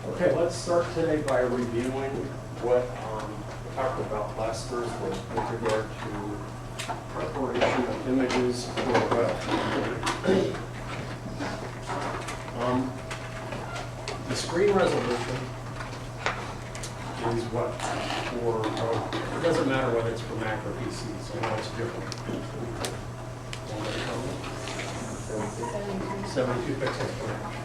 Okay, let's start today by reviewing what we talked about last Thursday with regard to preparation of images for the web. The screen resolution is what for, it doesn't matter whether it's for Mac or PC, so now it's different. 72 pixels per inch.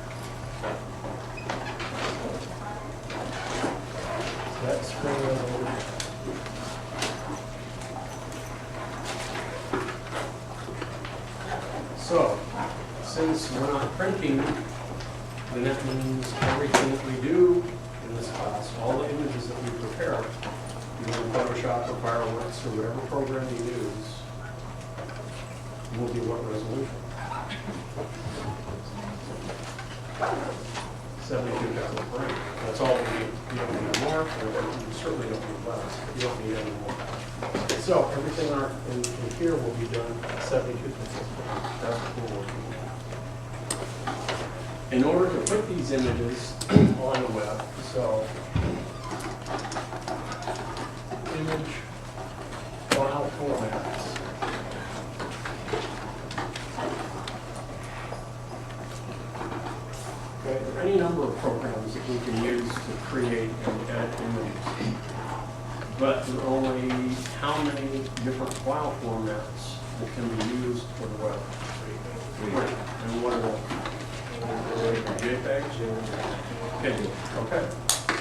So that's screen resolution. So, since we're not printing, then that means everything that we do in this class, all the images that we prepare, either in Photoshop or Fireworks or whatever program you use, will be what resolution? 72 pixels per inch. That's all we need. You don't need more, or you certainly don't need less. You don't need any more. So everything in here will be done at 72 pixels per inch. That's what we're working with. In order to put these images on the web, so image file formats. Okay, there are any number of programs that we can use to create and edit images. But there are only how many different file formats that can be used for the web? And what are they? JPEG? Okay.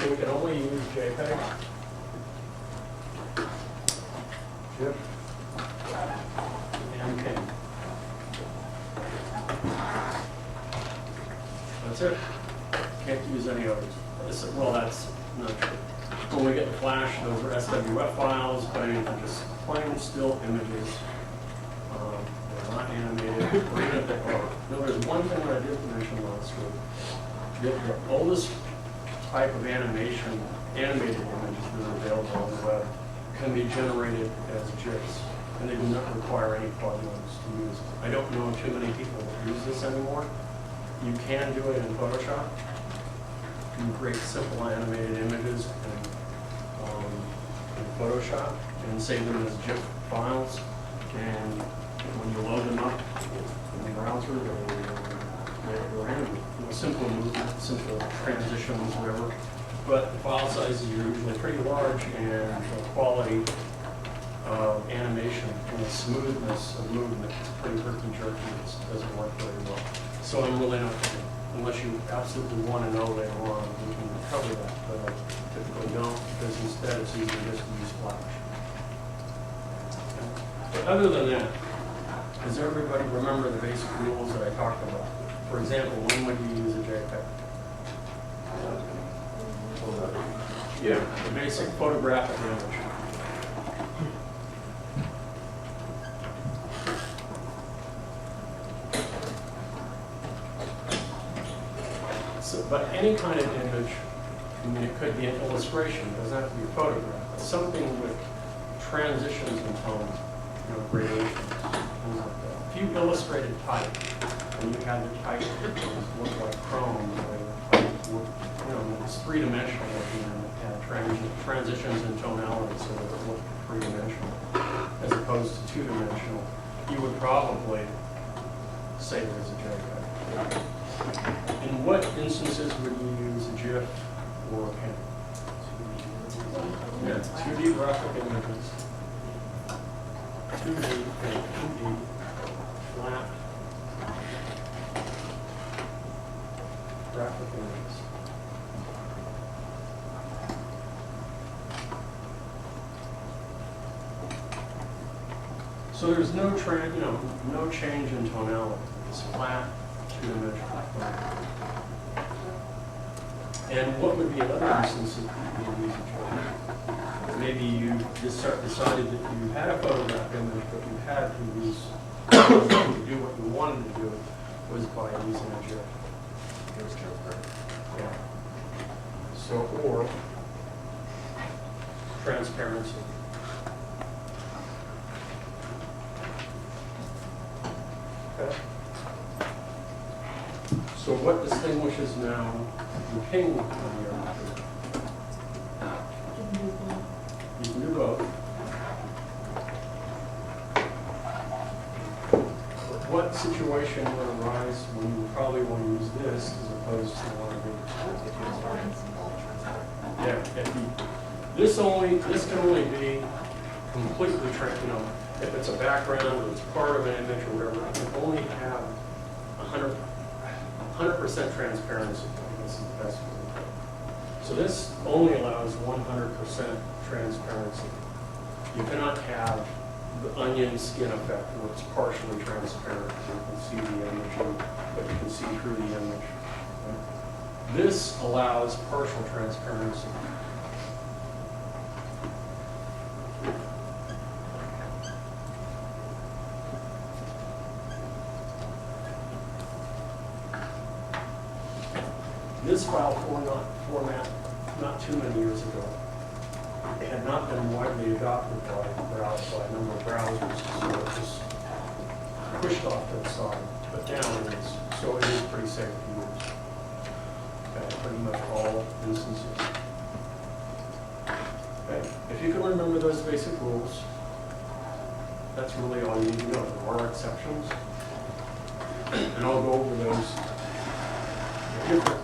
So we can only use JPEG. GIF. And PNG. That's it. Can't use any others. Well, that's not true. When we get the Flash, those are SWF files, but they're just plain still images. They're not animated. Or even if they are. No, there's one thing that I did mention last week. The oldest type of animated images that are available on the web can be generated as GIFs, and they do not require any plugins to use. I don't know too many people that use this anymore. You can do it in Photoshop. You can create simple animated images in Photoshop and save them as GIF files. And when you load them up in the browser, they're animated. Simple movement, simple transitions, whatever. But the file sizes are usually pretty large, and the quality of animation and the smoothness of movement is pretty herky-jerky. It doesn't work very well. So I'm really not going to, unless you absolutely want to know later on, we can cover that. But I typically don't, because instead it's easier just to use Flash. Okay. But other than that, does everybody remember the basic rules that I talked about? For example, when would you use a JPEG? Yeah, the basic photographic image. So, but any kind of image, I mean, it could be an illustration, it doesn't have to be a photograph, but something with transitions in tone, gradations, things like that. If you illustrated type, and you had the type look like Chrome, it's three-dimensional looking, and it had transitions and tonality, so that it looked three-dimensional, as opposed to two-dimensional. You would probably save it as a JPEG. In what instances would you use a GIF or a PNG? Yeah, 2D graphic images. 2D flat graphic images. So there's no no change in tonality. It's flat, two-dimensional. And what would be other instances that you would use a GIF? Maybe you just decided that you had a photograph image, but you had to use to do what you wanted to do was by using a GIF. Yeah. So, or transparency. Okay. So what distinguishes now the king of the air? You can do both. What situation would arise when you probably want to use this as opposed to one of the? Yeah, this can only be completely if it's a background or it's part of an image or whatever, it can only have 100% transparency. This is the best way to put it. So this only allows 100% transparency. You cannot have the onion skin effect where it's partially transparent. You can see the image, but you can see through the image. Right? This allows partial transparency. This file format, not too many years ago, it had not been widely adopted by a number of browsers, so it was pushed off to the side. But now it is, so it is pretty safe to use. Okay, pretty much all instances. Okay, if you can remember those basic rules, that's really all you need to know. There are exceptions, and I'll go over those different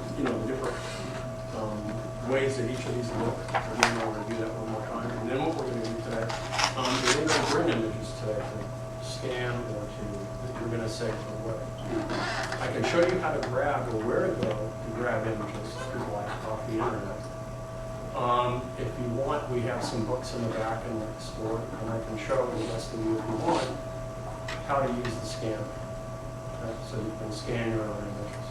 ways that each of these look. Again, I'll review that one more time. And then what we're going to do today, we're going to bring images today to scan or that you're going to save to the web. I can show you how to grab or where to go to grab images off the internet. If you want, we have some books in the back in the store, and I can show the rest of you, if you want, how to use the scanner. Okay? So you can scan your own images.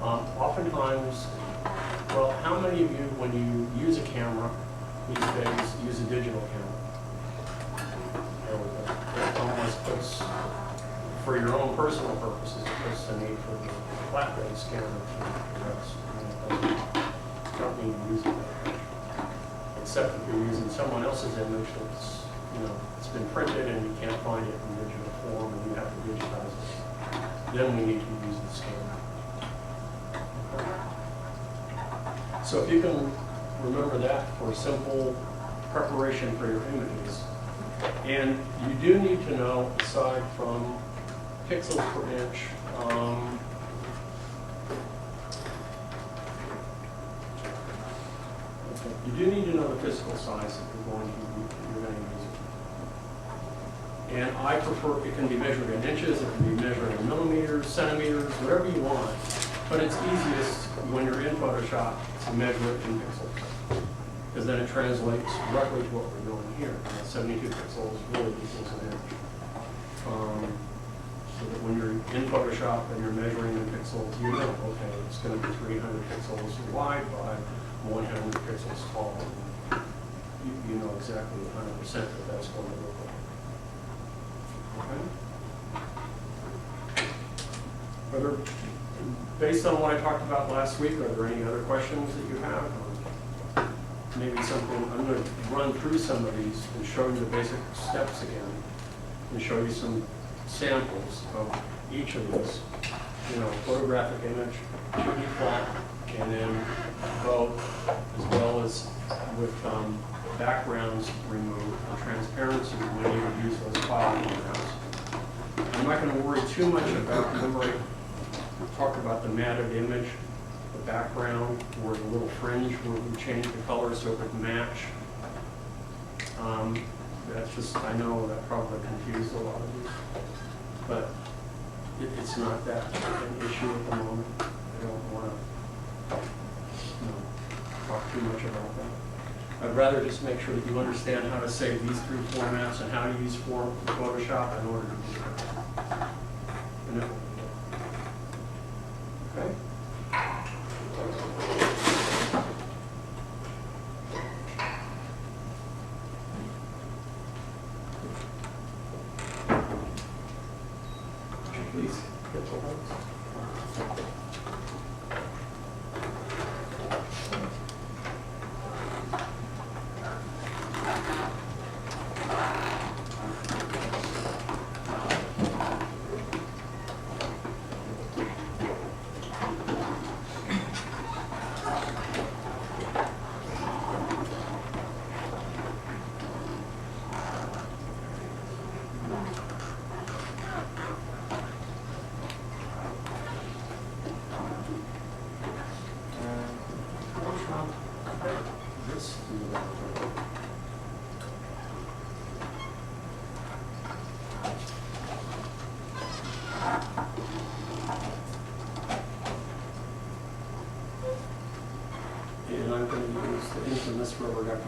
Oftentimes, well, how many of you, when you use a camera these days, use a digital camera? There we go. It almost puts, for your own personal purposes, it puts the need for the flat-bed scanner to rest. You don't need to use it that much. Except if you're using someone else's image that's, it's been printed and you can't find it in digital form and you have to digitize it. Then we need to use the scanner. So if you can remember that for simple preparation for your images. And you do need to know, aside from pixels per inch, you do need to know the physical size that you're going to use it. And I prefer, it can be measured in inches, it can be measured in millimeters, centimeters, whatever you want. But it's easiest when you're in Photoshop to measure it in pixels, because then it translates directly to what we're doing here. 72 pixels really equals an inch. So that when you're in Photoshop and you're measuring in pixels, you know, okay, it's going to be 300 pixels wide by 100 pixels tall. You know exactly 100% what that's going to look like. Okay? Based on what I talked about last week, are there any other questions that you have? Or maybe something, I'm going to run through some of these and show you the basic steps again, and show you some samples of each of these. Photographic image, 2D flat, and then both, as well as with backgrounds removed, and transparency when you use those file formats. I'm not going to worry too much about memory. Talk about the matted image, the background, or the little fringe where we change the color so it would match. That's just, I know that probably confused a lot of you, but it's not that an issue at the moment. I don't want to talk too much about that. I'd rather just make sure that you understand how to save these three formats and how to use Photoshop in order to do that. Okay? Please get the lights. And I'm going to use the infamous rubber ducky.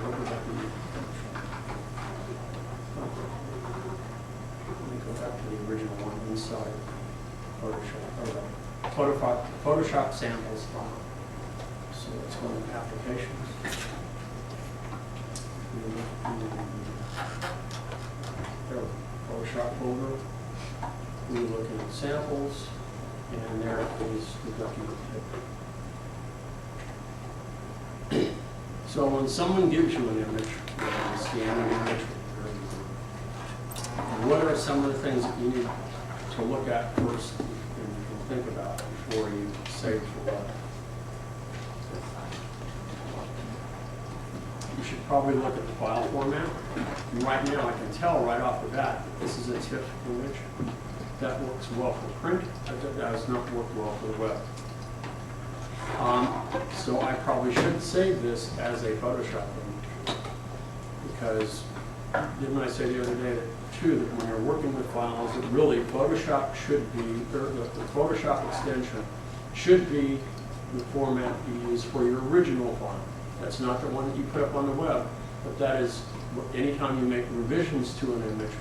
Rubber ducky. Let me go back to the original one inside Photoshop, Photoshop samples file. So let's go to applications. There, Photoshop folder. We look at samples, and there is the document. So when someone gives you an image, scan an image, what are some of the things that you need to look at first and think about before you save the web? You should probably look at the file format. And right now, I can tell right off the bat that this is a TIFF image. That works well for print. That does not work well for the web. So I probably should save this as a Photoshop image, because didn't I say the other day that too that when you're working with files, that really Photoshop should be, or the Photoshop extension should be the format you use for your original file. That's not the one that you put up on the web, but that is anytime you make revisions to an image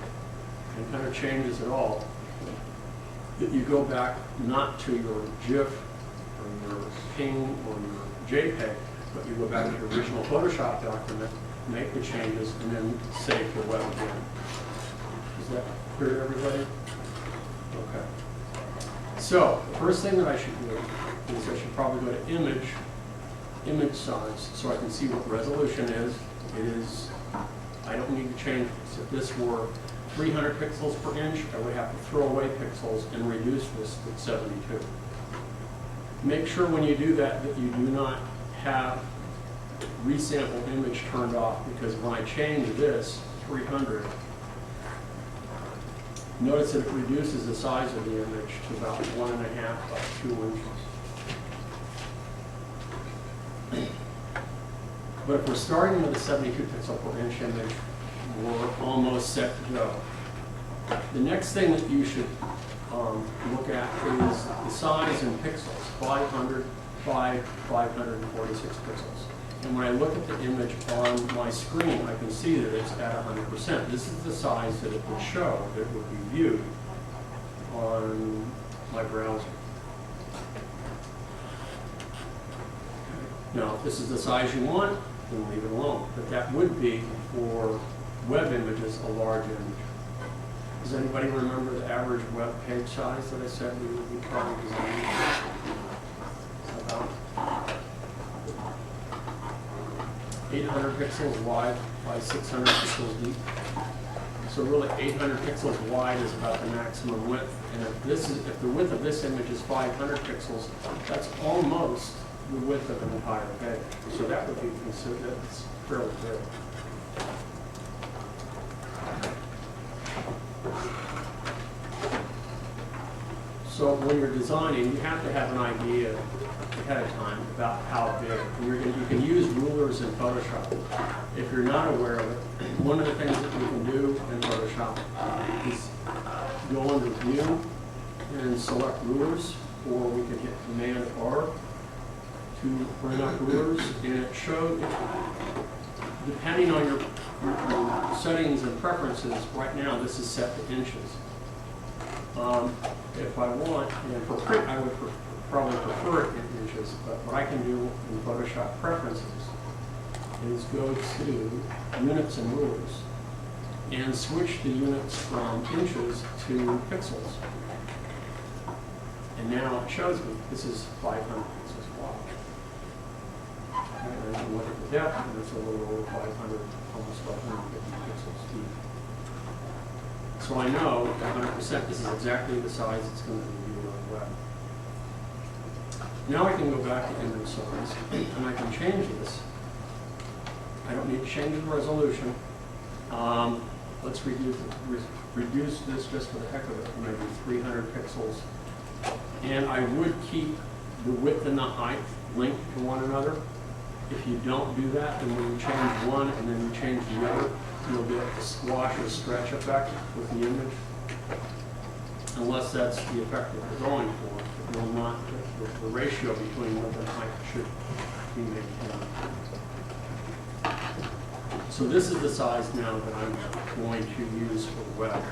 and kind of changes at all, that you go back not to your GIF or your PNG or your JPEG, but you go back to your original Photoshop document, make the changes, and then save to the web again. Is that clear to everybody? Okay. So the first thing that I should do is I should probably go to image size, so I can see what resolution is. It is, I don't need to change this. If this were 300 pixels per inch, I would have to throw away pixels and reduce this to 72. Make sure when you do that that you do not have resample image turned off, because when I change this 300, notice that it reduces the size of the image to about 1.5 by 2 inches. But if we're starting with a 72 pixel per inch image, we're almost set to go. The next thing that you should look at is the size in pixels, 500 by 546 pixels. And when I look at the image on my screen, I can see that it's at 100%. This is the size that it would show, that it would be viewed on my browser. Now, if this is the size you want, then leave it alone. But that would be, for web images, a large image. Does anybody remember the average web page size that I said we would be probably designing? About 800 pixels wide by 600 pixels deep. So really 800 pixels wide is about the maximum width. And if the width of this image is 500 pixels, that's almost the width of an entire page. So that would be considered, that's fairly big. So when you're designing, you have to have an idea ahead of time about how big. You can use rulers in Photoshop. If you're not aware of it, one of the things that we can do in Photoshop is go under View and select Rulers, or we can hit Command R to bring up rulers, and it shows, depending on your settings and preferences, right now this is set to inches. If I want, and for print I would probably prefer it in inches, but what I can do in Photoshop preferences is go to Units and Rulers and switch the units from inches to pixels. And now it shows me this is 500 pixels wide. And I can look at the depth, and it's a little over 500, almost 550 pixels deep. So I know 100% this is exactly the size it's going to be viewed on the web. Now I can go back to image size, and I can change this. I don't need to change the resolution. Let's reduce this just for the heck of it, maybe 300 pixels. And I would keep the width and the height linked to one another. If you don't do that, then when you change one and then you change the other, you'll get a squash or stretch effect with the image. unless that's the effect that we're going for. It will not, the ratio between width and height should be maintained. So this is the size now that I'm going to use for web.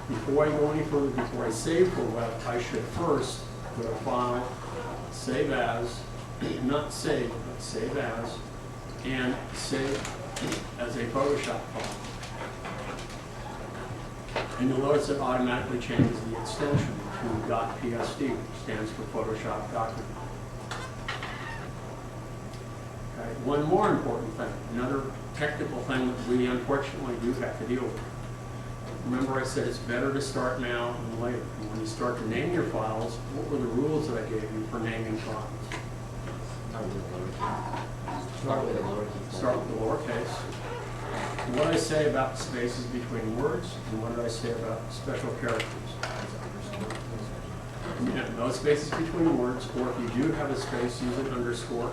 Before I go any further, before I save for web, I should first go to File, Save As, not Save, but Save As, and save as a Photoshop file. And you'll notice it automatically changes the extension to .psd, which stands for Photoshop Document. Okay. One more important thing, another technical thing that we unfortunately do have to deal with. Remember I said it's better to start now than later. And when you start to name your files, what were the rules that I gave you for naming files? Start with the lowercase. What did I say about spaces between words, and what did I say about special characters? Yeah, no spaces between words, or if you do have a space, use an underscore.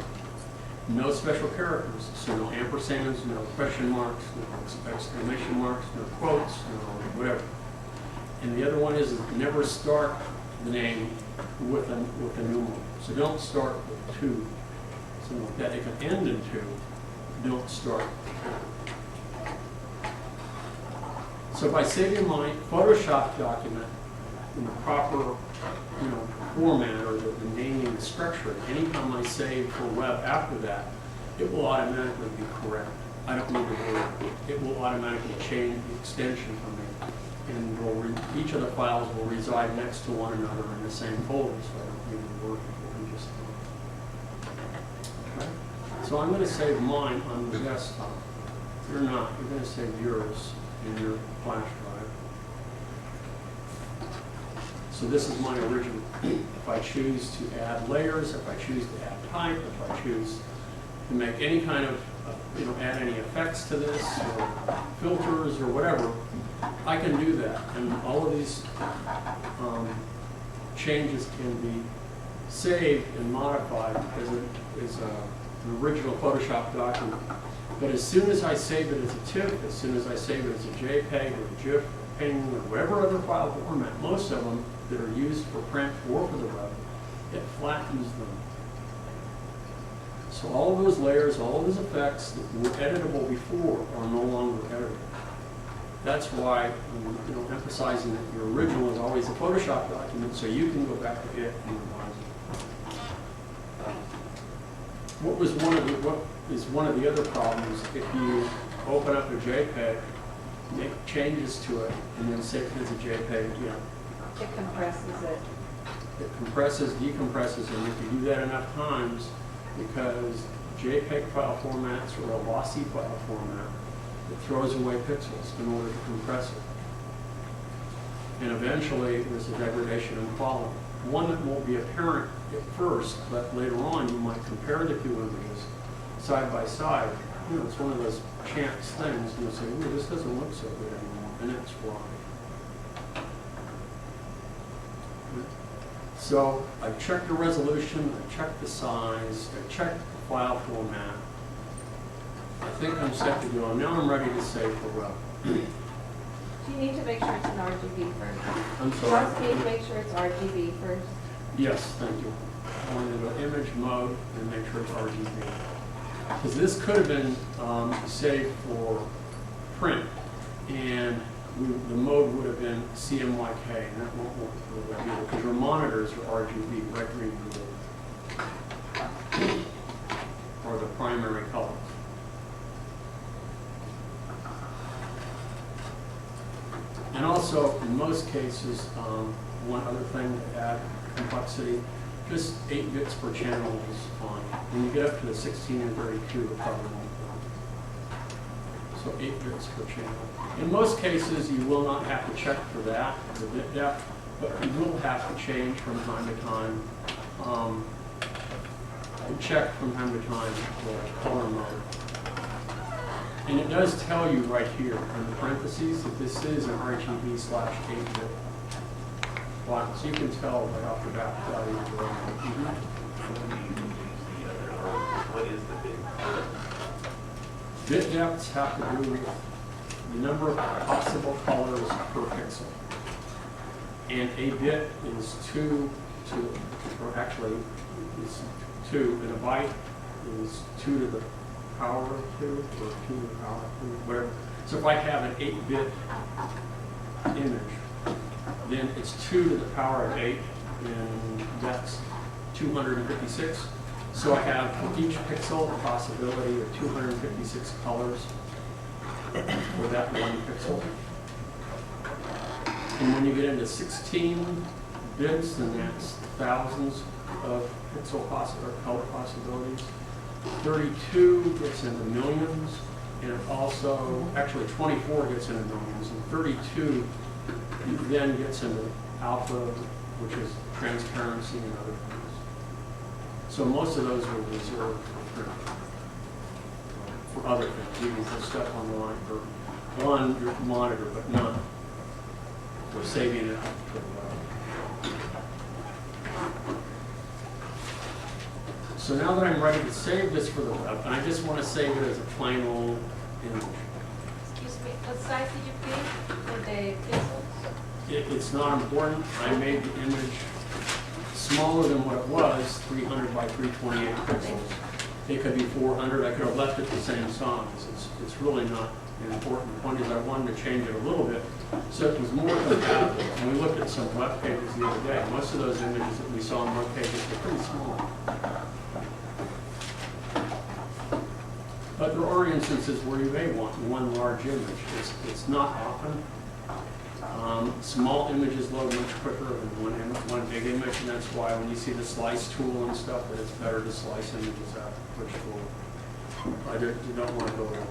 No special characters, so no ampersands, no question marks, no exclamation marks, no quotes, no whatever. And the other one is never start the name with a numeral. So don't start with 2. Something like that. It can end in 2. Don't start. So if I save in my Photoshop document in the proper, format or the naming structure, anytime I save for web after that, it will automatically be correct. I don't need to worry. It will automatically change the extension for me, and each of the files will reside next to one another in the same folder, so I don't need to worry. Okay. So I'm going to save mine on the desktop. If you're not, you're going to save yours in your flash drive. So this is my original. If I choose to add layers, if I choose to add type, if I choose to make any kind of, add any effects to this, or filters, or whatever, I can do that. And all of these changes can be saved and modified because it is an original Photoshop document. But as soon as I save it as a TIFF, as soon as I save it as a JPEG or a GIF, or PNG, or whatever other file format, most of them that are used for print or for the web, it flattens them. So all of those layers, all of those effects that were editable before are no longer editable. That's why I'm emphasizing that your original is always a Photoshop document, so you can go back to it and revise it. What is one of the other problems if you open up a JPEG, make changes to it, and then save it as a JPEG, it compresses it. It compresses, decompresses, and if you do that enough times, because JPEG file formats are a lossy file format, it throws away pixels in order to compress it. And eventually, there's a degradation in quality. One that won't be apparent at first, but later on, you might compare the two images side by side. It's one of those chance things, and you say, ooh, this doesn't look so good anymore, and that's why. So I checked the resolution, I checked the size, I checked the file format. I think I'm set to go. Now I'm ready to save for web. Do you need to make sure it's an RGB first? I'm sorry? You need to make sure it's RGB first? Yes, thank you. I want to go image mode and make sure it's RGB. Because this could have been saved for print, and the mode would have been CMYK, and that won't work for the web either, because your monitors are RGB, red, green, blue, or the primary colors. And also, in most cases, one other thing to add complexity, just 8 bits per channel is fine. When you get up to the 16 and 32, it probably won't work. So 8 bits per channel. In most cases, you will not have to check for that, the bit depth, but you will have to change from time to time, and check from time to time the color mode. And it does tell you right here in the parentheses that this is an RGB/8-bit file. So you can tell right off the bat value. What is the bit? Bit depths have to do with the number of possible colors per pixel. And a bit is 2 to, or actually is 2, and a byte is 2 to the power of 2, or 2 to the power of 2, whatever. So if I have an 8-bit image, then it's 2 to the power of 8, and that's 256. So I have for each pixel the possibility of 256 colors for that one pixel. And when you get into 16 bits, then that's thousands of pixel or color possibilities. 32 gets into millions, and it also, actually 24 gets into millions, and 32 then gets into alpha, which is transparency and other things. So most of those are reserved for other things. You can put stuff online on your monitor, but not for saving it for the web. So now that I'm ready to save this for the web, and I just want to save it as a plain old image. Excuse me, what size did you pick for the pixels? It's not important. I made the image smaller than what it was, 300 by 328 pixels. It could be 400. I could have left it the same size. It's really not important. The point is I wanted to change it a little bit so it was more compatible. And we looked at some web pages the other day. Most of those images that we saw on web pages were pretty small. But there are instances where you may want one large image. It's not often. Small images load much quicker than one big image, and that's why when you see the slice tool and stuff, that it's better to slice images out, which you don't want to go there.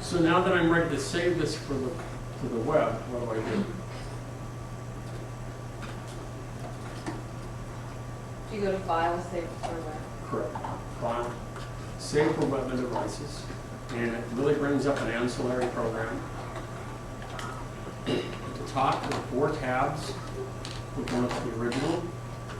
So now that I'm ready to save this to the web, what do I do? Do you go to File, Save for Web? Correct. File, Save for Web and Devices. And it really brings up an ancillary program. At the top, there are 4 tabs. We can look at the original,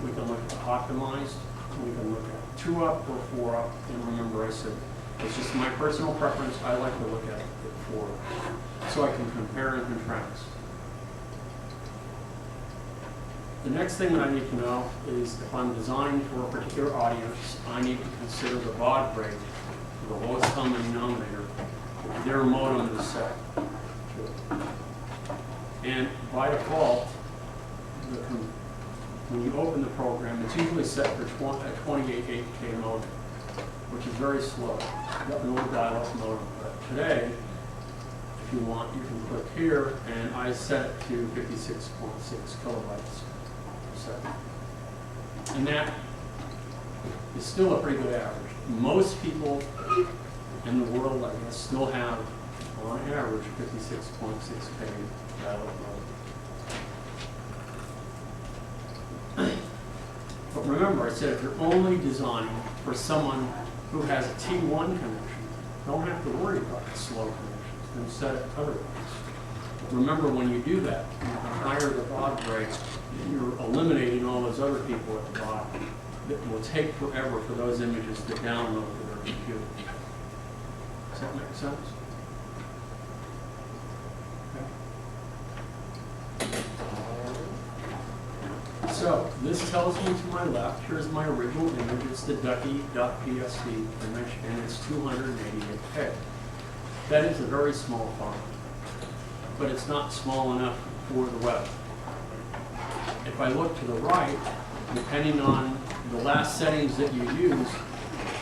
we can look at the optimized, we can look at 2-up or 4-up. And remember, I said it's just my personal preference. I like to look at it 4, so I can compare and contrast. The next thing that I need to know is if I'm designing for a particular audience, I need to consider the baud rate, the lowest common denominator, their modem is set to it. And by default, when you open the program, it's usually set for a 28.8K modem, which is very slow. You've got an old dial-up modem. But today, if you want, you can click here, and I set it to 56.6 kilobytes per second. And that is still a pretty good average. Most people in the world, I guess, still have, on average, 56.6K dial-up modem. But remember, I said if you're only designing for someone who has a T1 connection, don't have to worry about the slow connections, and set it otherwise. But remember, when you do that, the higher the baud rate, you're eliminating all those other people at the bottom. It will take forever for those images to download to their computer. Does that make sense? Okay. So this tells me to my left, here's my original image. It's the ducky.psd image, and it's 288K. That is a very small font, but it's not small enough for the web. If I look to the right, depending on the last settings that you use,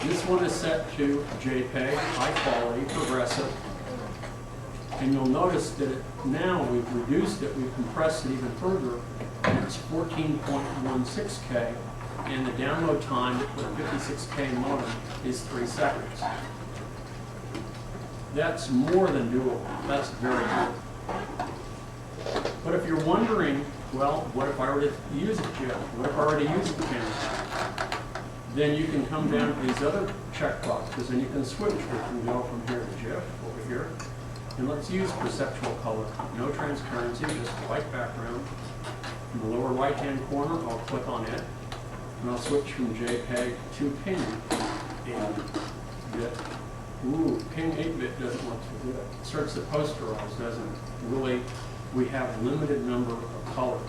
this one is set to JPEG, high quality, progressive. And you'll notice that now we've reduced it, we've compressed it even further, and it's 14.16K, and the download time for a 56K modem is 3 seconds. That's more than doable. That's very good. But if you're wondering, well, what if I were to use a GIF? What if I were to use a camera? Then you can come down to these other checkboxes and you can switch. We can go from here to GIF over here. And let's use perceptual color. No transparency, just white background. In the lower right-hand corner, I'll click on it. And I'll switch from JPEG to PNG in bit Ooh, King 8-bit doesn't look so good. It starts to posterize, doesn't it? Really, we have limited number of colors.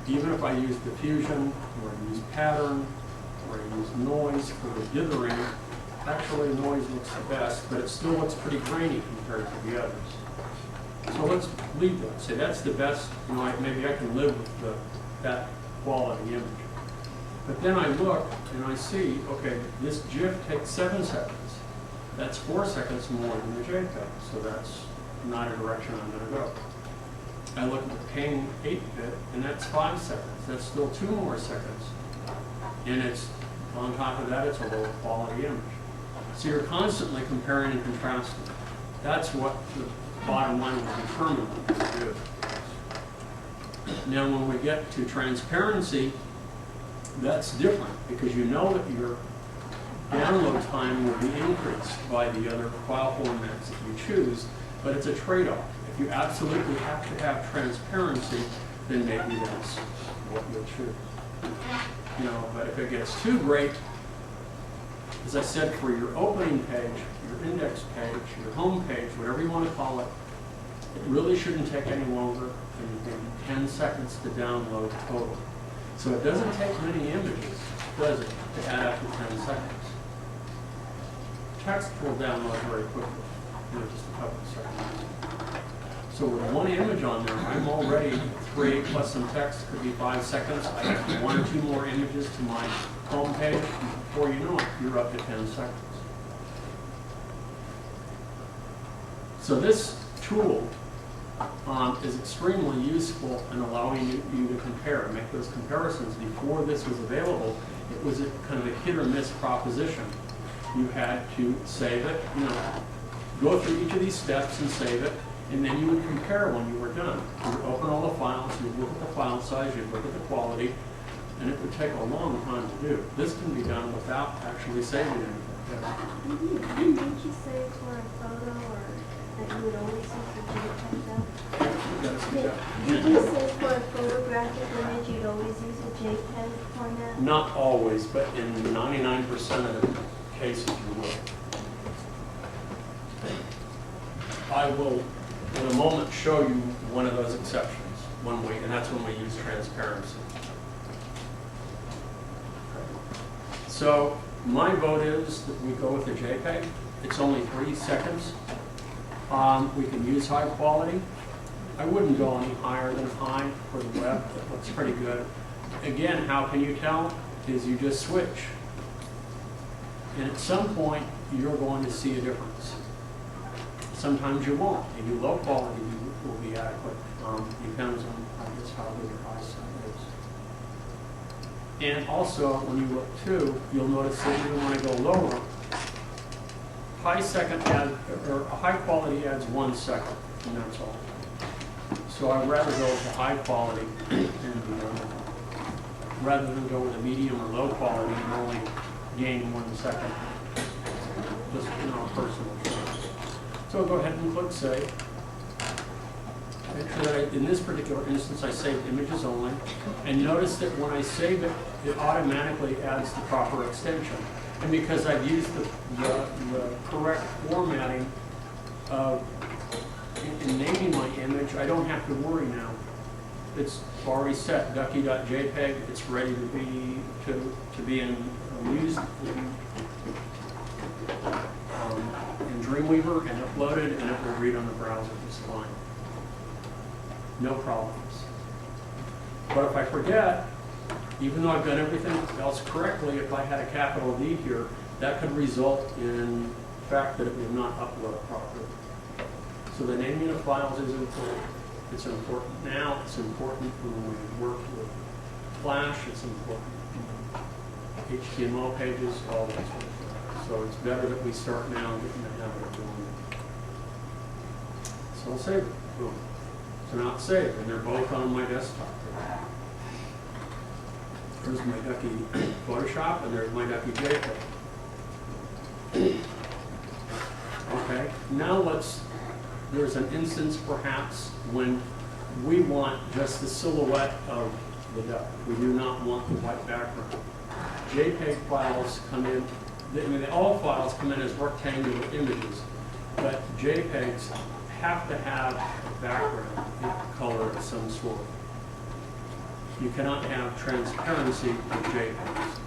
Even if I use diffusion, or I use pattern, or I use noise for the dithering, actually noise looks the best, but it still looks pretty grainy compared to the others. So let's leave that. Say that's the best, you know, maybe I can live with that quality image. But then I look and I see, okay, this GIF takes 7 seconds. That's 4 seconds more than the JPEG, so that's not a direction I'm going to go. I look at the King 8-bit, and that's 5 seconds. That's still 2 more seconds. And it's, on top of that, it's a lower quality image. So you're constantly comparing and contrasting. That's what the bottom line will determine what you do. Now, when we get to transparency, that's different because you know that your download time will be increased by the other file formats that you choose, but it's a trade-off. If you absolutely have to have transparency, then maybe that's what you'll choose. You know, but if it gets too great, as I said, for your opening page, your index page, your home page, whatever you want to call it, it really shouldn't take any longer than maybe 10 seconds to download total. So it doesn't take many images, does it, to add up to 10 seconds. Text will download very quickly, you know, just a couple of seconds. So with one image on there, I'm already 3 plus some text, could be 5 seconds. I have 1 or 2 more images to my home page. Before you know it, you're up to 10 seconds. So this tool is extremely useful in allowing you to compare, make those comparisons. Before this was available, it was a kind of a hit or miss proposition. You had to save it, you know, go through each of these steps and save it, and then you would compare when you were done. You would open all the files, you'd look at the file size, you'd look at the quality, and it would take a long time to do. This can be done without actually saving anything. Didn't you say for a photo or that you would only use the JPEG though? Did you say for a photographic image you'd always use a JPEG format? Not always, but in 99% of the cases you will. I will, in a moment, show you one of those exceptions, and that's when we use transparency. So my vote is that we go with the JPEG. It's only 3 seconds. We can use high quality. I wouldn't go any higher than high for the web. That looks pretty good. Again, how can you tell? Is you just switch. And at some point, you're going to see a difference. Sometimes you won't. Maybe low quality will be adequate. Depends on, I guess, how good your eyesight is. And also, when you look too, you'll notice that even when I go lower, high quality adds 1 second, and that's all. So I'd rather go with the high quality rather than go with a medium or low quality and only gain 1 second. Just, you know, personal choice. So I'll go ahead and click Save. Make sure that in this particular instance I saved images only. And notice that when I save it, it automatically adds the proper extension. And because I've used the correct formatting of in naming my image, I don't have to worry now. It's already set, ducky.jpg. It's ready to be used in Dreamweaver and uploaded, and it will read on the browser just fine. No problems. But if I forget, even though I've done everything else correctly, if I had a capital D here, that could result in the fact that it would not upload properly. So the naming of files is important. It's important now. It's important when we work with Flash. It's important in HTML pages, all that sort of thing. So it's better that we start now and get in the habit of doing it. So I'll save it. Boom. So now it's saved, and they're both on my desktop. There's my Ducky Photoshop, and there's my Ducky JPEG. Okay, now there's an instance perhaps when we want just the silhouette of the duck. We do not want the white background. JPEG files come in, I mean, all files come in as rectangular images, but JPEGs have to have a background color of some sort. You cannot have transparency with JPEGs.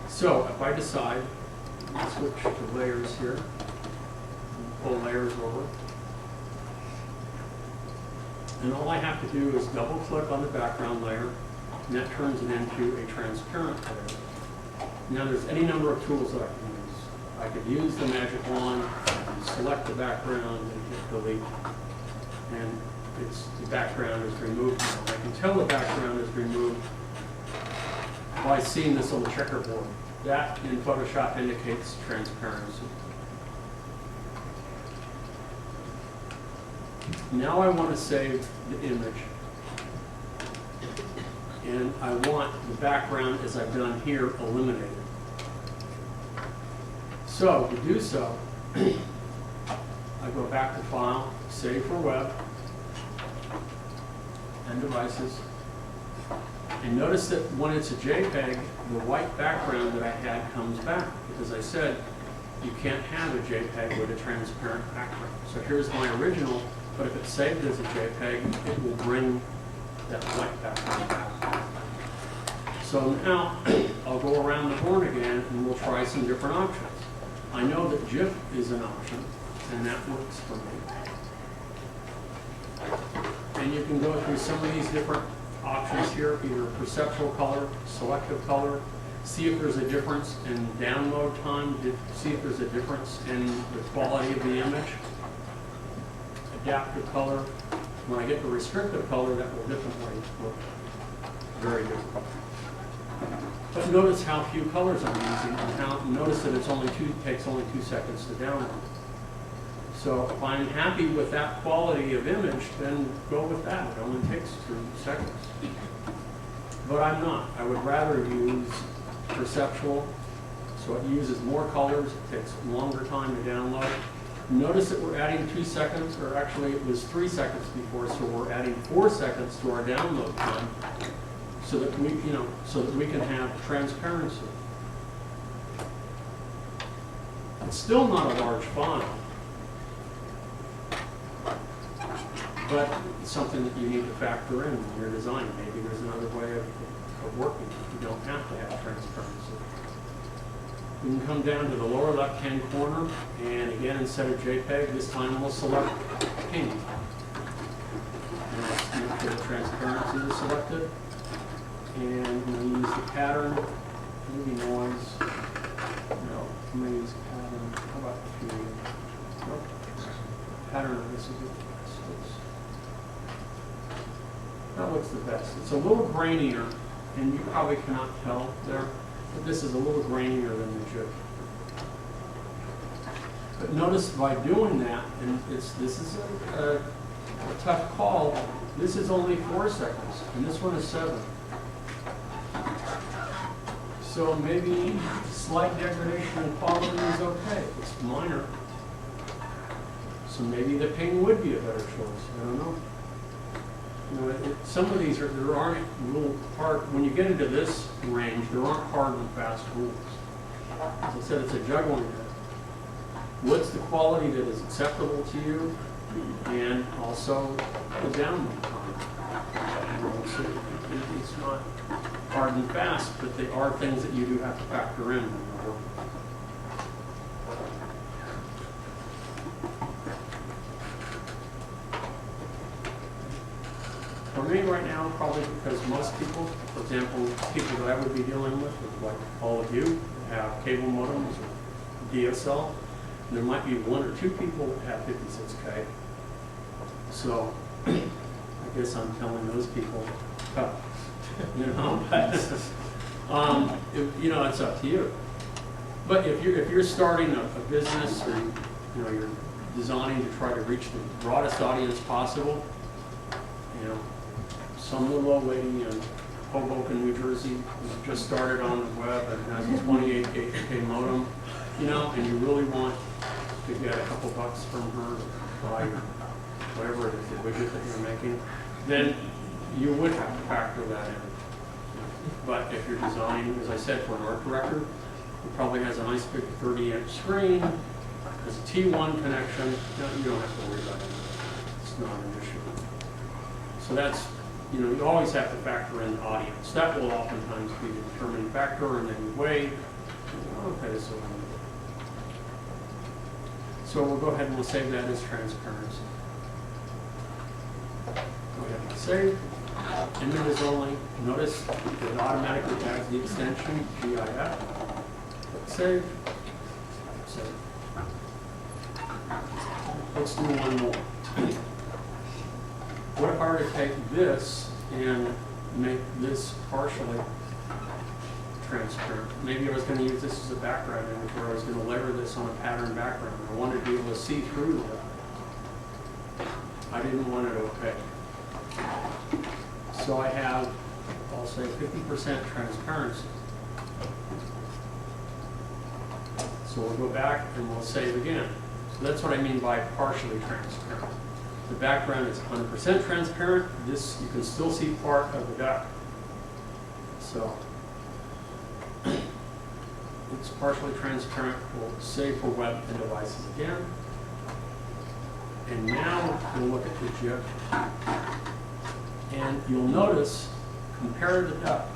So if I decide, let's switch to layers here, pull layers over, and all I have to do is double click on the background layer, and that turns it into a transparent layer. Now there's any number of tools that I can use. I could use the magic wand, select the background, and hit delete, and the background is removed now. I can tell the background is removed by seeing this on the checkerboard. That in Photoshop indicates transparency. Now I want to save the image. And I want the background, as I've done here, eliminated. So to do so, I go back to File, Save for Web, and Devices. And notice that when it's a JPEG, the white background that I had comes back, because I said you can't have a JPEG with a transparent background. So here's my original, but if it's saved as a JPEG, it will bring that white background back. So now I'll go around the horn again and we'll try some different options. I know that GIF is an option, and that works for me. And you can go through some of these different options here, either perceptual color, selective color, see if there's a difference in download time, see if there's a difference in the quality of the image. Adaptive color. When I get the restrictive color, that will definitely look very different. But notice how few colors I'm using, and notice that takes only 2 seconds to download. So if I'm happy with that quality of image, then go with that. It only takes 2 seconds. But I'm not. I would rather use perceptual, so it uses more colors, it takes longer time to download. Notice that we're adding 2 seconds, or actually it was 3 seconds before, so we're adding 4 seconds to our download time, so that we can have transparency. It's still not a large file, but it's something that you need to factor in when you're designing. Maybe there's another way of working. You don't have to have transparency. We can come down to the lower left-hand corner, and again, instead of JPEG, this time we'll select ping. And let's make sure the transparency is selected. And we'll use the pattern, maybe noise. No, I'm going to use pattern. How about period? Nope. Pattern, this is the best. That looks the best. It's a little grainier, and you probably cannot tell there, but this is a little grainier than the GIF. But notice by doing that, and this is a tough call, this is only 4 seconds, and this one is 7. So maybe slight degradation in quality is okay. It's minor. So maybe the ping would be a better choice. I don't know. You know, some of these there aren't real hard. When you get into this range, there aren't hard and fast rules. As I said, it's a juggling act. What's the quality that is acceptable to you, and also the download time. You know, so it's not hard and fast, but they are things that you do have to factor in when you're working. For me right now, probably because most people, for example, people that I would be dealing with, like all of you, have cable modems or DSL, and there might be 1 or 2 people that have 56K. So I guess I'm telling those people, cut. You know, but it's up to you. But if you're starting a business, or you're designing to try to reach the broadest audience possible, some little old lady in Hoboken, New Jersey, who's just started on the web and has a 28K modem, and you really want to get a couple bucks from her to buy whatever it is, the widget that you're making, then you would have to factor that in. But if you're designing, as I said, for an art director, it probably has a nice big 30-inch screen, has a T1 connection, you don't have to worry about it. It's not an issue. So that's, you always have to factor in the audience. That will oftentimes be the determining factor, and then you weigh, okay, so. So we'll go ahead and we'll save that as transparency. Go ahead and save. Images only. Notice it automatically adds the extension GIF. Click save. Save. Let's do one more. What if I were to take this and make this partially transparent? Maybe I was going to use this as a background image, or I was going to layer this on a pattern background. I wanted to be able to see through that. I didn't want it opaque. So I have, I'll say 50% transparency. So we'll go back and we'll save again. So that's what I mean by partially transparent. The background is 100% transparent. This, you can still see part of the duck. So it's partially transparent. We'll save for web and devices again. And now we'll look at the GIF. And you'll notice, compare the duck.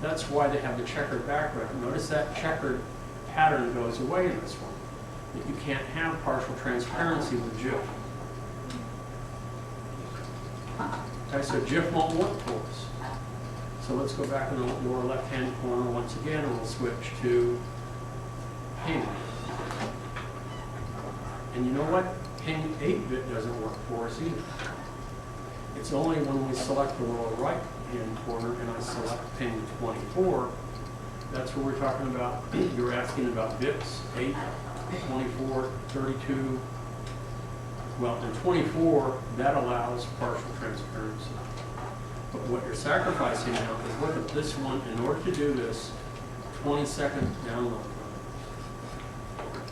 That's why they have the checkered background. Notice that checkered pattern goes away in this one. That you can't have partial transparency with GIF. Okay, so GIF won't work for us. So let's go back in the lower left-hand corner once again, and we'll switch to painting. And you know what? Painting 8-bit doesn't work for us either. It's only when we select the lower right-hand corner and I select pin 24, that's where we're talking about, you're asking about bits, 8, 24, 32. Well, in 24, that allows partial transparency. But what you're sacrificing now is, look at this one, in order to do this, 20-second download time.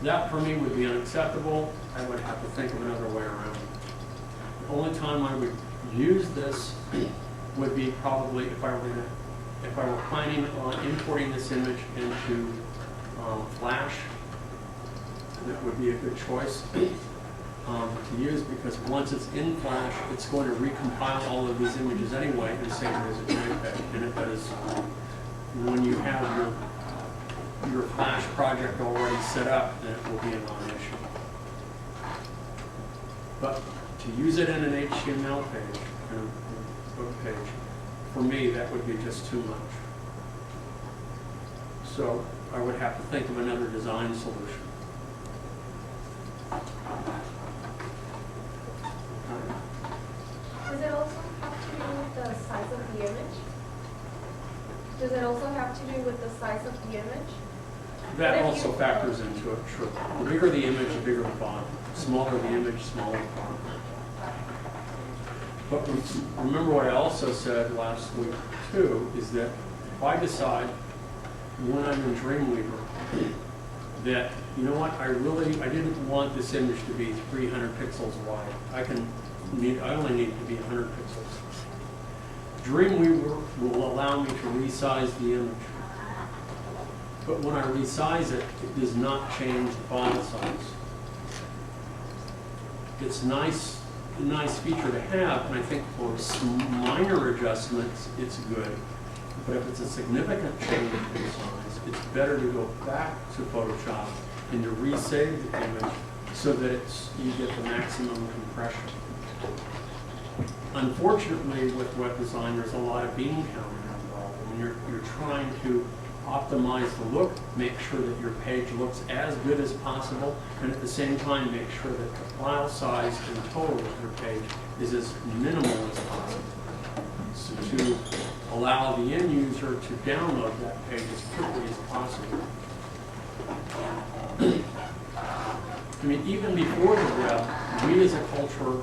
That for me would be unacceptable. I would have to think of another way around it. The only time I would use this would be probably if I were planning on importing this image into Flash. That would be a good choice to use, because once it's in Flash, it's going to recompile all of these images anyway and save it as a JPEG. And it does, when you have your Flash project already set up, then it will be a non-issue. But to use it in an HTML page, in a book page, for me, that would be just too much. So I would have to think of another design solution. Does it also have to do with the size of the image? Does it also have to do with the size of the image? That also factors into it, sure. The bigger the image, the bigger the font. Smaller the image, smaller the font. But remember what I also said last week, too, is that if I decide when I'm in Dreamweaver that, you know what, I didn't want this image to be 300 pixels wide. I only need it to be 100 pixels. Dreamweaver will allow me to resize the image. But when I resize it, it does not change the file size. It's a nice feature to have, and I think for some minor adjustments, it's good. But if it's a significant change in size, it's better to go back to Photoshop and to resave the image so that you get the maximum compression. Unfortunately, with web design, there's a lot of bean counting involved. I mean, you're trying to optimize the look, make sure that your page looks as good as possible, and at the same time make sure that the file size and total of your page is as minimal as possible, so to allow the end user to download that page as quickly as possible. I mean, even before the web, we as a culture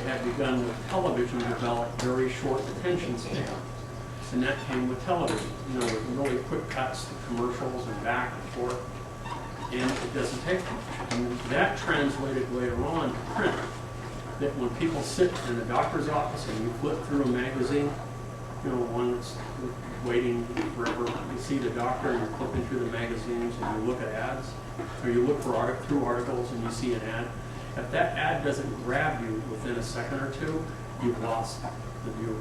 have begun with television to develop very short attention span. And that came with television, with really quick cuts to commercials and back and forth. And it doesn't take much. And that translated later on to print. That when people sit in a doctor's office and you flip through a magazine, you know, one that's waiting forever. You see the doctor and you're flipping through the magazines and you look at ads, or you look for through articles and you see an ad. If that ad doesn't grab you within a second or two, you've lost the viewer.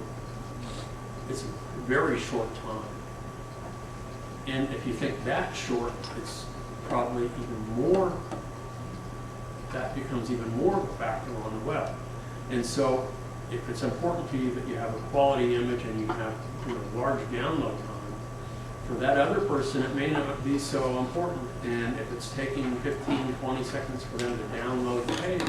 It's a very short time. And if you think that's short, it's probably even more, that becomes even more of a factor on the web. And so if it's important to you that you have a quality image and you have, you know, large download time, for that other person it may not be so important. And if it's taking 15, 20 seconds for them to download the page,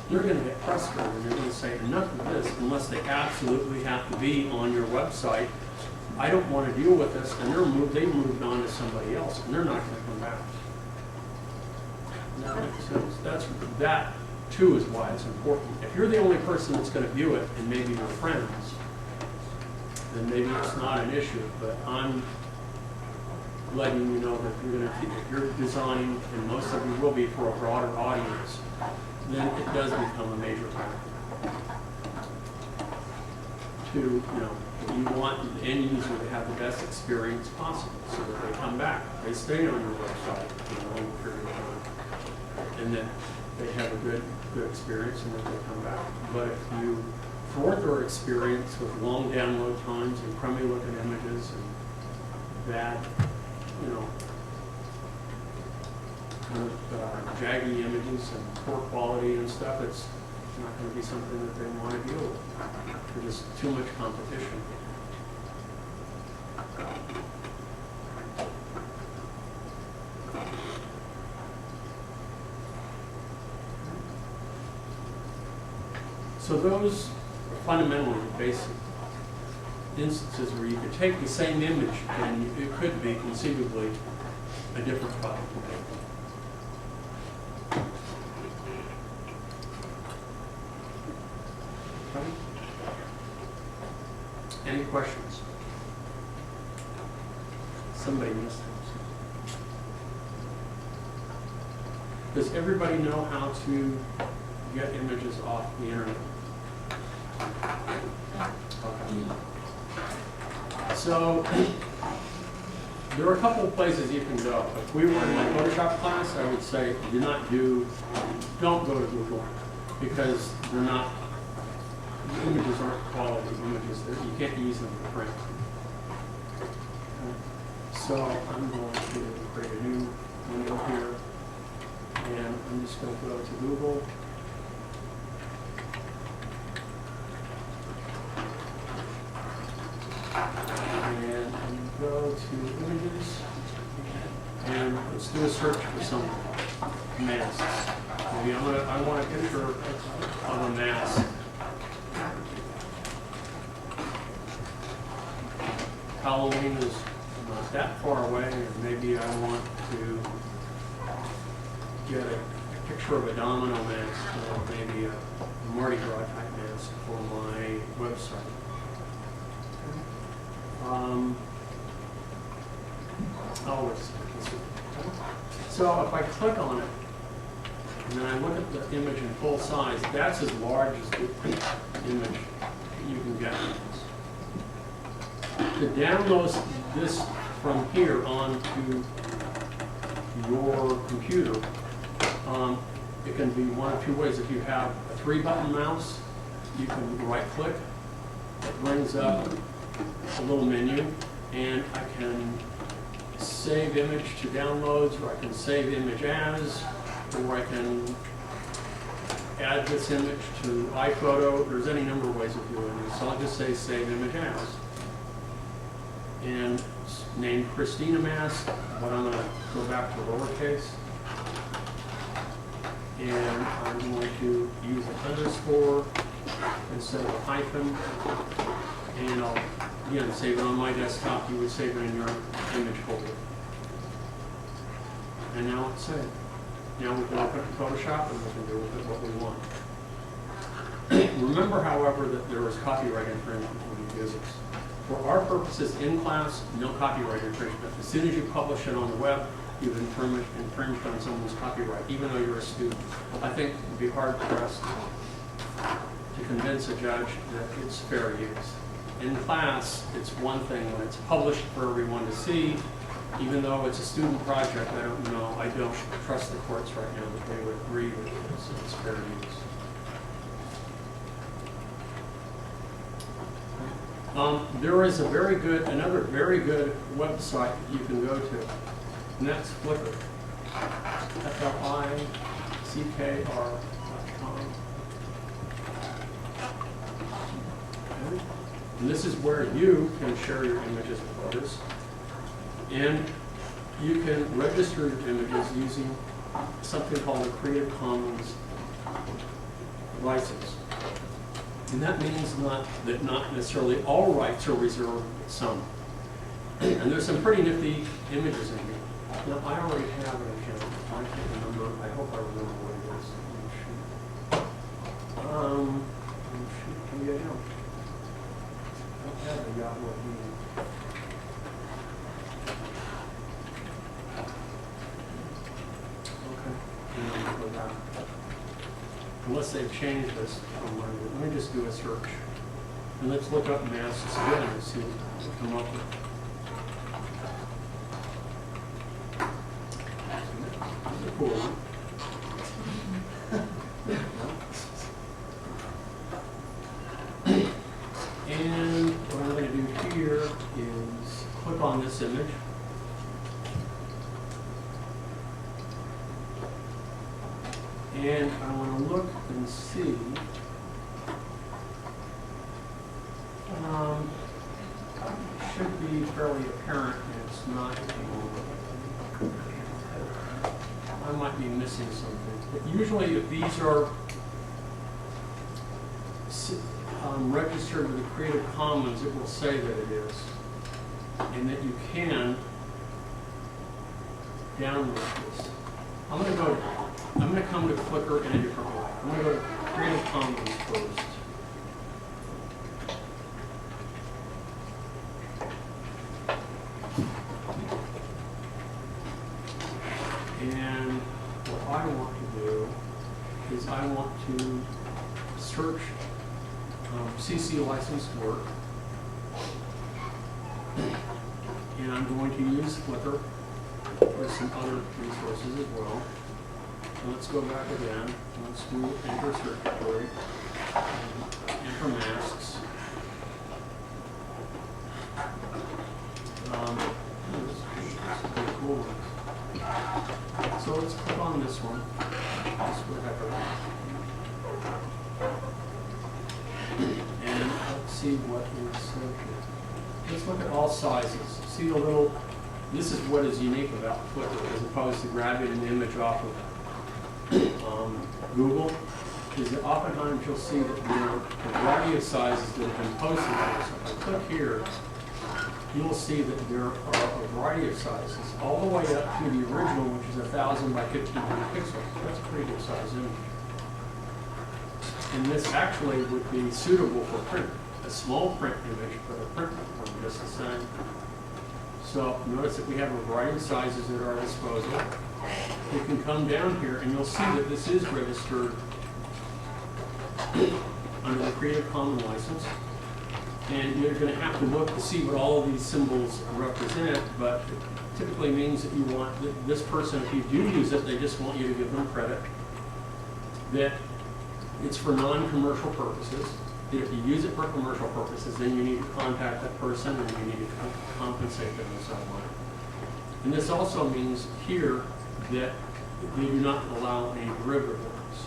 they're going to get frustrated and they're going to say, enough of this, unless they absolutely have to be on your website. I don't want to deal with this, and they've moved on to somebody else, and they're not going to come back. Does that make sense? That too is why it's important. If you're the only person that's going to view it, and maybe your friends, then maybe it's not an issue. But I'm letting you know that if you're designing, and most of you will be for a broader audience, then it does become a major factor. To, you know, you want the end user to have the best experience possible so that they come back. They stay on your website for a long period of time. And then they have a good experience and then they come back. But if you thwart their experience with long download times and crummy looking images and bad, you know, kind of jaggy images and poor quality and stuff, it's not going to be something that they want to deal with. There's just too much competition. So those are fundamentally the basic instances where you could take the same image and it could be conceivably a different file. Any questions? Somebody missed it. Does everybody know how to get images off the internet? Okay. So there are a couple of places you can go. If we were in my Photoshop class, I would say don't go to Google, because they're not, the images aren't quality images. You can't use them to print. Okay. So I'm going to create a new window here, and I'm just going to go to Google. And go to images, and let's do a search for some masks. Maybe I want a picture of a mask. Halloween is not that far away, and maybe I want to get a picture of a domino mask, or maybe a Mardi Gras type mask for my website. So if I click on it, and then I look at the image in full size, that's as large as the image you can get. To download this from here onto your computer, it can be one of two ways. If you have a 3-button mouse, you can right-click. It brings up a little menu, and I can save image to downloads, or I can save image as, or I can add this image to iPhoto. There's any number of ways of doing this. So I'll just say save image as. And name Christina mask, but I'm going to go back to lowercase. And I'm going to use an underscore instead of a hyphen. And I'll, again, save it on my desktop. You would save it in your image folder. And now it's saved. Now we can open up Photoshop and we can do with it what we want. Remember, however, that there is copyright infringement when you use this. For our purposes in class, no copyright infringement. As soon as you publish it on the web, you've infringed on someone's copyright, even though you're a student. I think it would be hard pressed to convince a judge that it's fair use. in class, it's one thing. When it's published for everyone to see, even though it's a student project, I don't trust the courts right now that they would agree with this. It's fair use. There is another very good website you can go to, and that's Flickr. FLICKR.com. And this is where you can share your images with others. And you can register your images using something called a Creative Commons license. And that means not necessarily all rights are reserved, but some. And there's some pretty nifty images in here. Now, I already have an account. I can't remember. I hope I remember what it is. Can you get out? I don't have a Yahoo email. Okay. Go back. Unless they've changed this from what let me just do a search. And let's look up masks again and see what we come up with. This is a cool one. And what I'm going to do here is click on this image. And I want to look and see. Should be fairly apparent, and it's not. I might be missing something. But usually, if these are registered with the Creative Commons, it will say that it is, and that you can download this. I'm going to come to Flickr in a different way. I'm going to go to Creative Commons first. And what I want to do is I want to search CC licensed work. And I'm going to use Flickr with some other resources as well. So let's go back again. Let's do enter search query. Enter masks. This is pretty cool. So let's click on this one. This whatever. And let's see what is said here. Let's look at all sizes. See a little. This is what is unique about Flickr as opposed to grabbing an image off of Google, is that oftentimes you'll see that there are a variety of sizes that have been posted here. So if I click here, you'll see that there are a variety of sizes, all the way up to the original, which is 1,000 by 1,500 pixels. That's a pretty good size image. And this actually would be suitable for print. A small print image, but a print one just the same. So notice that we have a variety of sizes at our disposal. You can come down here and you'll see that this is registered under the Creative Commons license. And you're going to have to look to see what all of these symbols represent, but it typically means that you want this person, if you do use it, they just want you to give them credit. That it's for non-commercial purposes. That if you use it for commercial purposes, then you need to contact that person and you need to compensate them in some way. And this also means here that you do not allow any derivative works.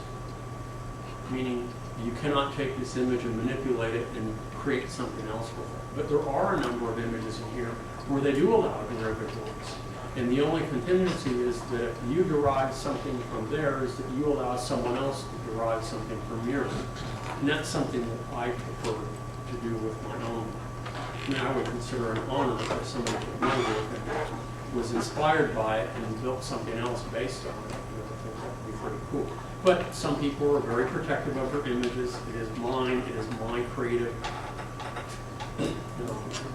Meaning you cannot take this image and manipulate it and create something else with it. But there are a number of images in here where they do allow derivative works. And the only contingency is that if you derive something from theirs, that you allow someone else to derive something from yours. And that's something that I prefer to do with my own. I mean, I would consider an honor if somebody took my work and was inspired by it and built something else based on it. I think that would be pretty cool. But some people are very protective of their images. It is mine. It is my creative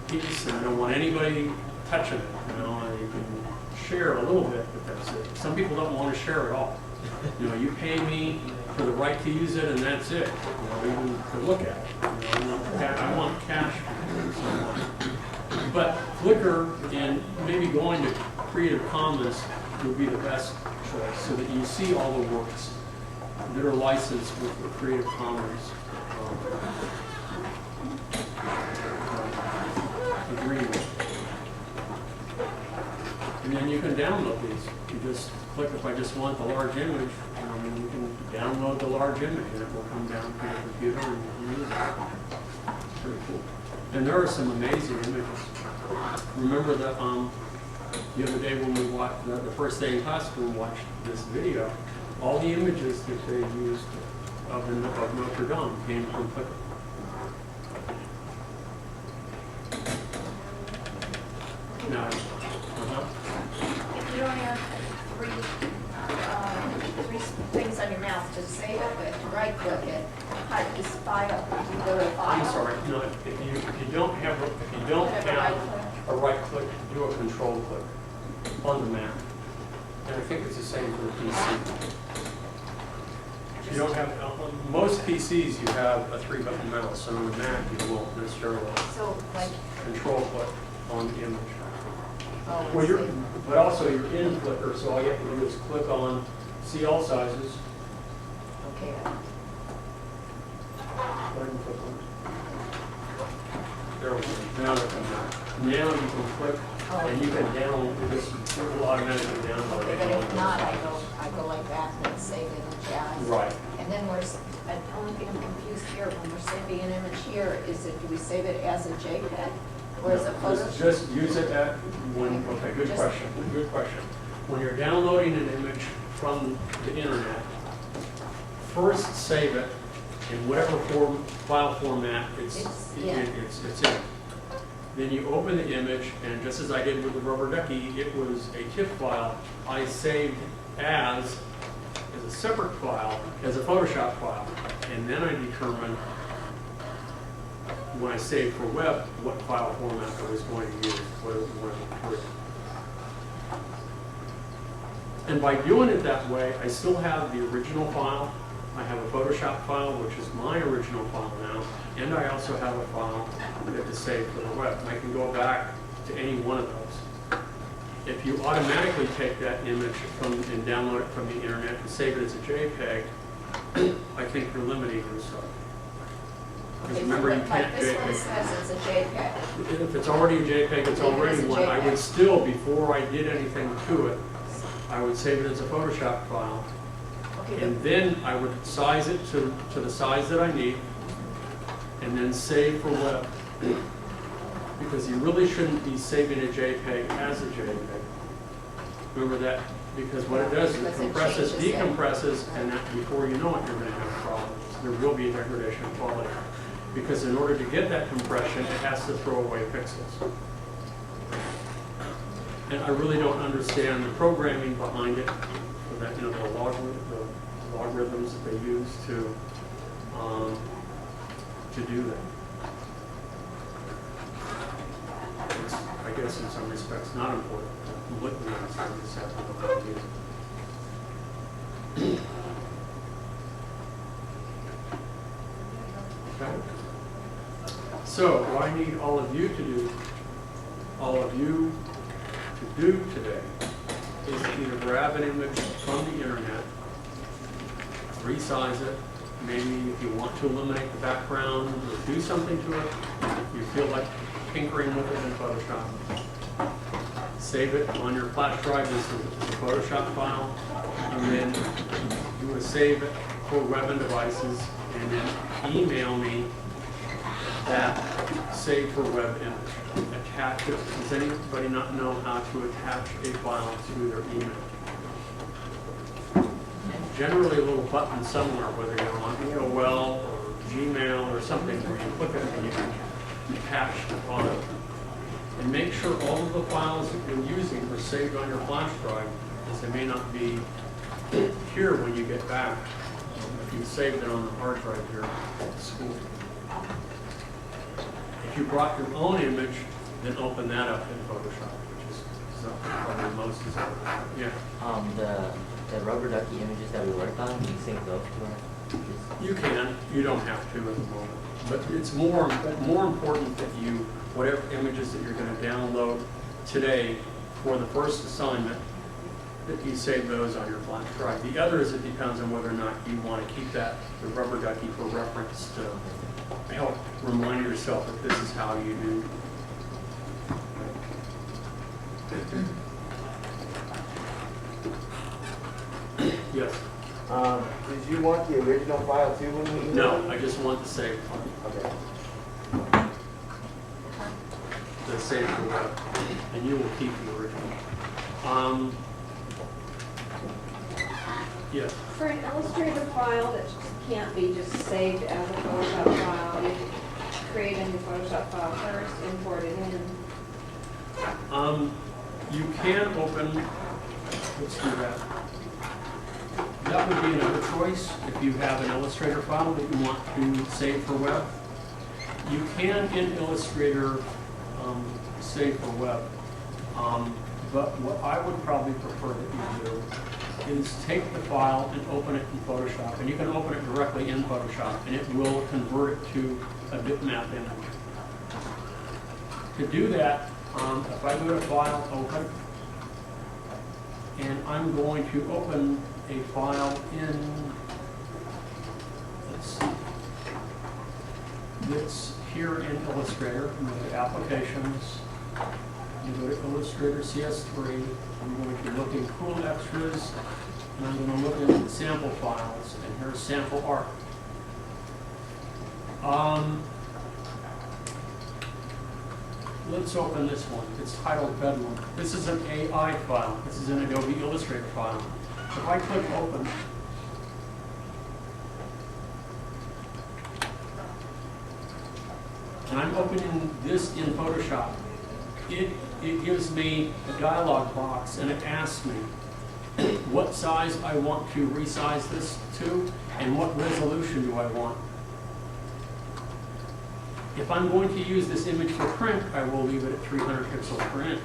piece, and I don't want anybody touching it. And you can share a little bit, but that's it. Some people don't want to share at all. You pay me for the right to use it, and that's it. Even to look at it. I want cache. But Flickr and maybe going to Creative Commons would be the best choice, so that you see all the works that are licensed with the Creative Commons agreement. And then you can download these. You just click, if I just want the large image, you can download the large image and it will come down to your computer and you can use it. It's pretty cool. And there are some amazing images. Remember that the other day when we watched, the first day in class we watched this video, all the images that they used of Notre Dame came from Flickr. Now, If you don't have three things on your mouse to save it, but to right click it, how do you file? Do you go to file? I'm sorry, no, if you don't have a right click, do a control click on the Mac. And I think it's the same for the PC. If you don't have, most PCs you have a 3-button mouse, so on the Mac you won't necessarily So like, control click on the image. oh, Well, let's see. but also you're in Flickr, so all you have to do is click on see all sizes. Okay. Go ahead and click on it. There we go. Now they're coming out. Now you can click and you can download this. It will automatically download Okay, it. but if not, I go like that and save it in jazz. Right. And then the only thing I'm confused here, when we're saving an image here, is it, do we save it as a JPEG? Or is it Photoshop? Just use it at when, okay, good Just- question, good question. When you're downloading an image from the internet, first save it in whatever file format it's in. Then you open the image, and just as I did with the rubber ducky, it was a TIFF file I saved as a separate file, as a Photoshop file. And then I determined, when I saved for web, what file format I was going to use, what it was going to create. And by doing it that way, I still have the original file. I have a Photoshop file, which is my original file now, and I also have a file that is saved for the web. I can go back to any one of those. If you automatically take that image and download it from the internet and save it as a JPEG, I think you're limiting yourself. Because Okay, remember, you but can't like this one JPEG. says it's a JPEG. If it's already a JPEG, it's already one. I would still, before I did anything to it, I would save it as a Photoshop file. Okay, And then I would size it to the size that I need, and then save for web. Because you really shouldn't be saving a JPEG as a JPEG. Remember that, because what it does is it Because it compresses, changes it. decompresses, and that before you know it, you're going to have problems. There will be a degradation of quality. Because in order to get that compression, it has to throw away pixels. And I really don't understand the programming behind it, for that, the logarithms that they use to do that. It's, I guess in some respects, not important. I completely understand this has to know how to use it. Okay. So what I need all of you to do today is to either grab an image from the internet, resize it, maybe if you want to eliminate the background or do something to it, you feel like tinkering with it in Photoshop, save it on your flash drive as a Photoshop file, and then do a save it for web and devices, and then email me that save for web image. Attach it. Does anybody not know how to attach a file to their email? Generally a little button somewhere, whether you're on AOL or Gmail or something, where you click it and you can attach the file. And make sure all of the files that you're using are saved on your flash drive, because they may not be here when you get back if you saved it on the hard drive here at school. If you brought your own image, then open that up in Photoshop, which is probably most is yeah. the rubber ducky images that we worked on, can you sync those to our? You can, you don't have to at the moment. But it's more important that you, whatever images that you're going to download today for the first assignment, that you save those on your flash drive. The others, it depends on whether or not you want to keep that, the rubber ducky, for reference to help remind yourself that this is how you do. Yes. Did you want the original file too when we emailed No, it? I just want the save file. Okay. The save for web, and you will keep the original. Yes. For an Illustrator file that can't be just saved as a Photoshop file, you create a new Photoshop file first, import it in. You can open, let's do that. That would be another choice if you have an Illustrator file that you want to save for web. You can in Illustrator save for web, but what I would probably prefer that you do is take the file and open it in Photoshop, and you can open it directly in Photoshop, and it will convert it to a bitmap image. To do that, if I go to File, Open, and I'm going to open a file in, let's see, that's here in Illustrator. You go to Applications, you go to Illustrator CS3, I'm going to look in Cool Extras, and I'm going to look in Sample Files, and here's Sample Art. Let's open this one. It's titled Bedlam. This is an AI file. This is an Adobe Illustrator file. If I click Open, and I'm opening this in Photoshop, it gives me a dialog box, and it asks me what size I want to resize this to and what resolution do I want. If I'm going to use this image for print, I will leave it at 300 pixels per inch.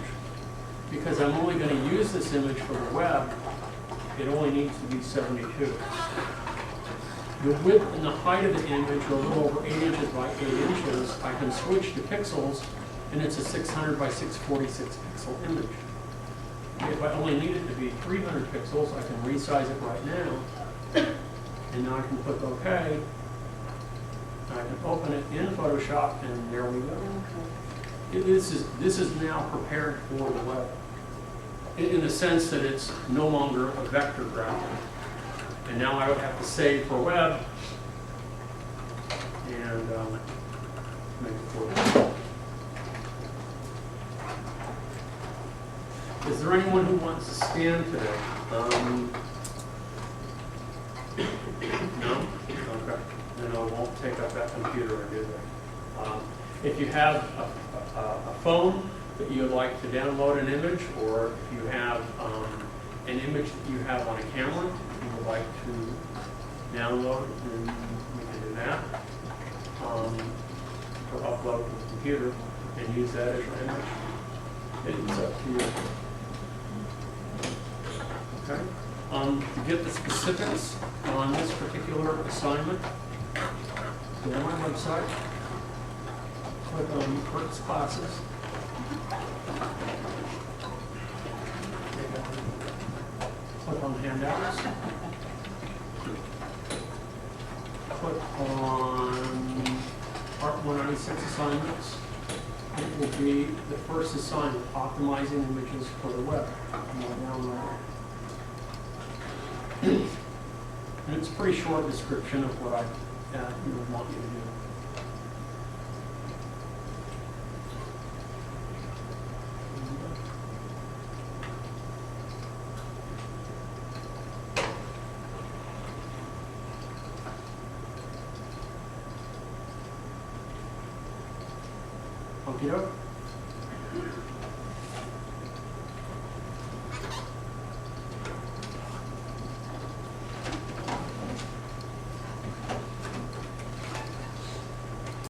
Because I'm only going to use this image for the web, it only needs to be 72. The width and the height of the image are a little over 8 inches by 8 inches. I can switch to pixels, and it's a 600 by 646 pixel image. If I only need it to be 300 pixels, I can resize it right now. And now I can click OK. I can open it in Photoshop, and there we go. This is now prepared for the web, in the sense that it's no longer a vector graphic. And now I would have to save for web and make it for web. Is there anyone who wants to stand today? No? Okay. Then I won't take up that computer and do that. If you have a phone that you would like to download an image, or if you have an image that you have on a camera you would like to download, then we can do that. Or upload to the computer and use that as your image. It's up to you. Okay. To get the specifics on this particular assignment, go on my website, click on Kurt's Classes. Click on Handouts. Click on Part 196 Assignments. It will be the first assignment, Optimizing Images for the Web. And it's a pretty short description of what I would want you to do. Okey-doke.